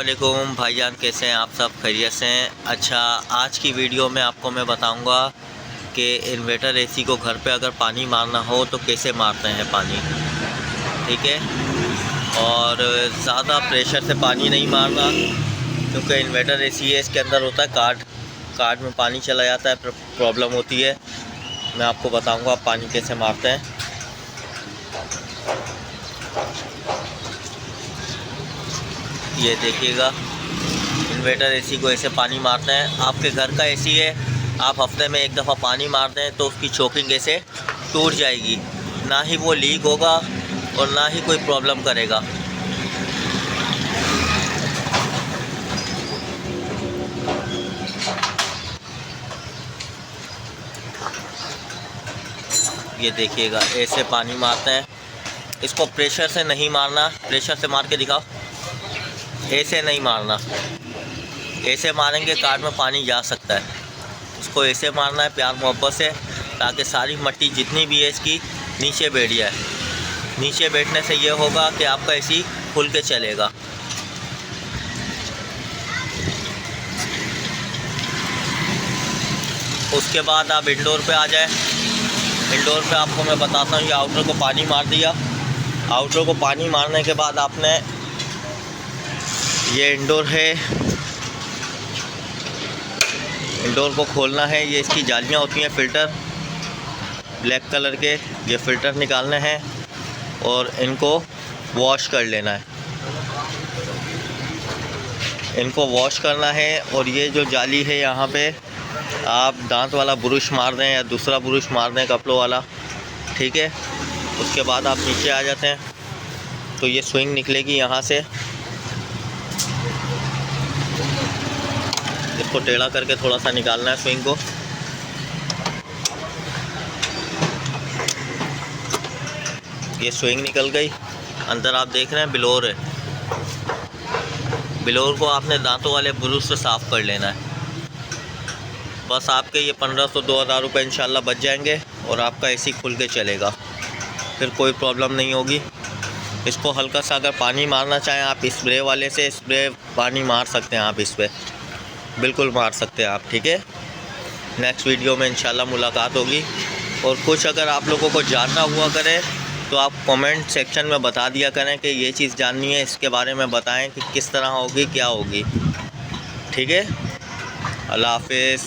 वालेकुम भाईजान, कैसे हैं आप सब? खैरियत से हैं? अच्छा, आज की वीडियो में आपको मैं बताऊंगा कि इन्वर्टर एसी को घर पे अगर पानी मारना हो तो कैसे मारते हैं पानी। ठीक है, और ज़्यादा प्रेशर से पानी नहीं मारना, क्योंकि इन्वर्टर एसी है, इसके अंदर होता है कार्ड में पानी चला जाता है, प्रॉब्लम होती है। मैं आपको बताऊँगा आप पानी कैसे मारते हैं। ये देखिएगा, इन्वर्टर एसी को ऐसे पानी मारते हैं। आपके घर का एसी है, आप हफ्ते में एक दफ़ा पानी मार दें तो उसकी चोकिंग ऐसे टूट जाएगी, ना ही वो लीक होगा और ना ही कोई प्रॉब्लम करेगा। ये देखिएगा, ऐसे पानी मारते हैं। इसको प्रेशर से नहीं मारना, प्रेशर से मार के दिखाओ। ऐसे नहीं मारना, ऐसे मारेंगे कार्ड में पानी जा सकता है। इसको ऐसे मारना है प्यार मोहब्बत से, ताकि सारी मिट्टी जितनी भी है इसकी नीचे बैठ जाए। नीचे बैठने से ये होगा कि आपका एसी खुल के चलेगा। उसके बाद आप इंडोर पे आ जाए। इंडोर पे आपको मैं बताता हूँ, ये आउटर को पानी मार दिया। आउटर को पानी मारने के बाद आपने, ये इंडोर है, इंडोर को खोलना है। ये इसकी जालियाँ होती हैं फ़िल्टर, ब्लैक कलर के, ये फ़िल्टर निकालने हैं और इनको वॉश कर लेना है। इनको वॉश करना है। और ये जो जाली है, यहाँ पे आप दांत वाला ब्रश मार दें या दूसरा ब्रश मार दें, कपड़ों वाला। ठीक है, उसके बाद आप नीचे आ जाते हैं तो ये स्विंग निकलेगी यहाँ से। इसको टेढ़ा करके थोड़ा सा निकालना है स्विंग को। ये स्विंग निकल गई। अंदर आप देख रहे हैं ब्लोअर है। ब्लोअर को आपने दांतों वाले ब्रश से साफ़ कर लेना है। बस आपके ये 1500-2000 रुपये इंशाल्लाह बच जाएंगे और आपका एसी खुल के चलेगा, फिर कोई प्रॉब्लम नहीं होगी। इसको हल्का सा अगर पानी मारना चाहें आप, स्प्रे वाले से स्प्रे पानी मार सकते हैं आप, इस पर बिल्कुल मार सकते हैं आप। ठीक है, नेक्स्ट वीडियो में इंशाल्लाह मुलाकात होगी। और कुछ अगर आप लोगों को जानना हुआ करे तो आप कमेंट सेक्शन में बता दिया करें कि ये चीज़ जाननी है, इसके बारे में बताएं कि किस तरह होगी, क्या होगी। ठीक है, अल्लाह हाफिज़।